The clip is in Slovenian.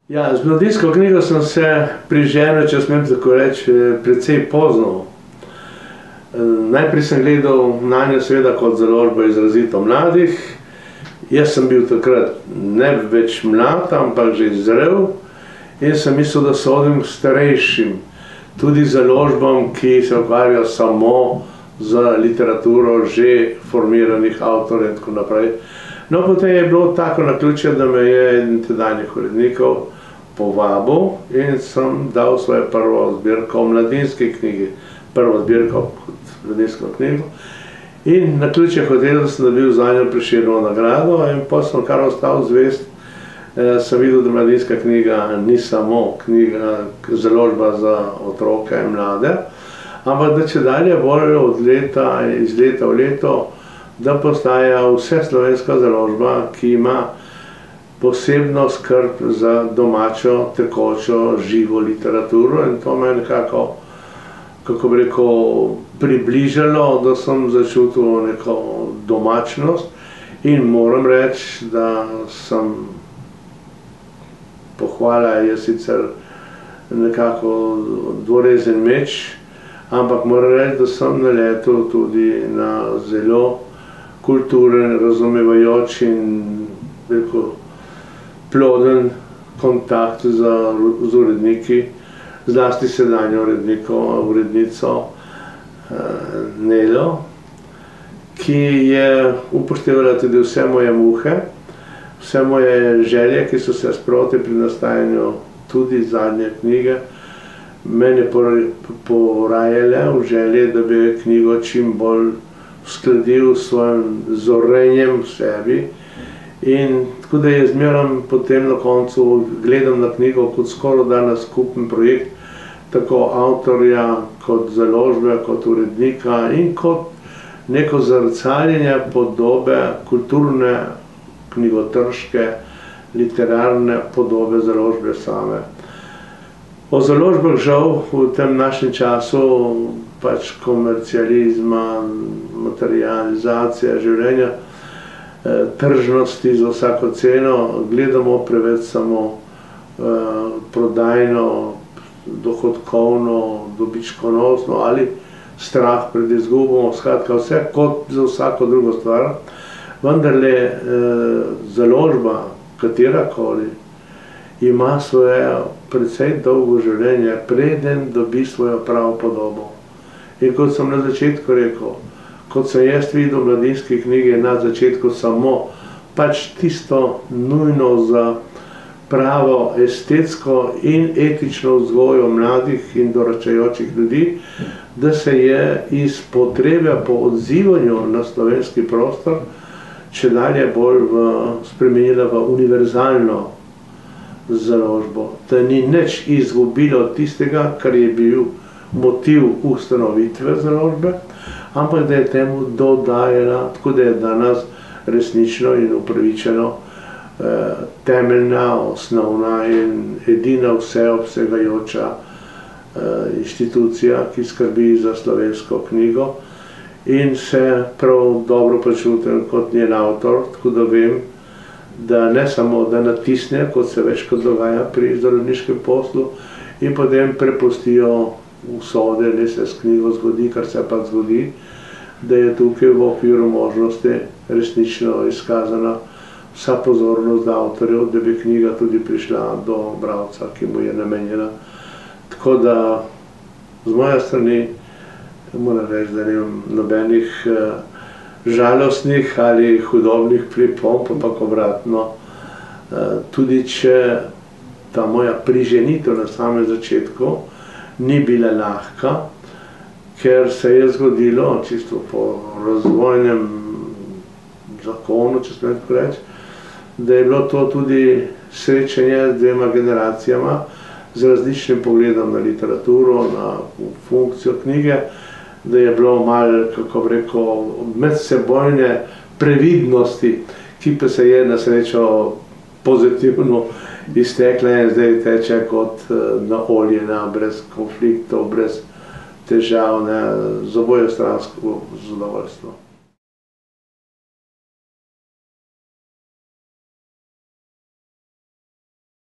Ja, z mladinsko knjigo sem se priženil, če smem tako reči, precej pozno. Najprej sem gledal nanjo seveda kot založbo izrazito mladih. Jaz sem bil takrat ne več mlad, ampak že zrel in sem mislil, da sodim k starejšim, tudi založbam, ki se ukvarjajo samo z literaturo že formiranih avtorjev in tako naprej. No, potem je bilo tako naključje, da me je eden tedanjih urednikov povabil in sem dal svojo prvo zbirko o mladinski knjigi, prvo zbirko kot mladinsko knjigo. In naključje hotel, da sem dobil zanjo Prešernovo nagrado in potem sem kar ostal zvest, sem videl, da mladinska knjiga ni samo knjiga, založba za otroke in mlade, ampak da čedalje bolj iz leta v leto, da postaja vseslovenska založba, ki ima posebno skrb za domačo, tekočo, živo literaturo in to me je nekako, kako bi rekel, približalo, da sem začutil neko domačnost in moram reči, da sem, pohvala je sicer nekako dvorezen meč, ampak moram reči, da sem naletel tudi na zelo kulturen, razumevajoč in ploden kontakt z uredniki, zlasti sedanjo urednico Nelo, ki je upoštevala tudi vse moje muhe, vse moje želje, ki so se sproti pri nastajanju tudi zadnje knjige, mene porajale v želje, da bi knjigo čim bolj uskladil s svojim zorenjem v sebi. In tako da je zmerom potem na koncu gledam na knjigo kot skoraj da na skupen projekt, tako avtorja, kot založbe, kot urednika in kot neko zrcaljenje podobe, kulturne, knjigotrške, literarne podobe založbe same. O založbah žal v tem našem času pač komercializma, materializacije življenja, tržnosti za vsako ceno, gledamo preveč samo prodajno, dohodkovno, dobičkonosno ali strah pred izgubo, skratka vse kot za vsako drugo stvar. Vendarle založba, katerakoli, ima svoje precej dolgo življenje, preden dobi svojo pravo podobo. In kot sem na začetku rekel, kot sem jaz videl v mladinski knjigi na začetku samo pač tisto nujno za pravo estetsko in etično vzgojo mladih in doraščajočih ljudi, da se je iz potrebe po odzivanju na slovenski prostor čedalje bolj spremenila v univerzalno založbo, da ni nič izgubilo tistega, kar je bil motiv ustanovitve založbe, ampak da je temu dodajala, tako da je danes resnično in upravičeno temeljna, osnovna in edina vseobsegajoča inštitucija, ki skrbi za slovensko knjigo in se prav dobro počutim kot njen avtor, tako da vem, da ne samo, da natisne, kot se večkrat dogaja pri založniškem poslu, in potem prepustijo usode, da se s knjigo zgodi, kar se pa zgodi, da je tukaj v okviru možnosti resnično izkazana vsa pozornost avtorjev, da bi knjiga tudi prišla do bralca, ki mu je namenjena. Tako da z moje strani moram reči, da nimam nobenih žalostnih ali hudobnih pripomb, ampak obratno, tudi če ta moja priženitev na samem začetku ni bila lahka, ker se je zgodilo, čisto po razvojnem zakonu, če smem tako reči, da je bilo to tudi srečanje z dvema generacijama z različnim pogledom na literaturo, na funkcijo knjige, da je bilo malo, kako bi rekel, medsebojne previdnosti, ki pa se je na srečo pozitivno iztekla in zdaj teče kot naoljena, brez konfliktov, brez težav, z obojestransko zadovoljstvo.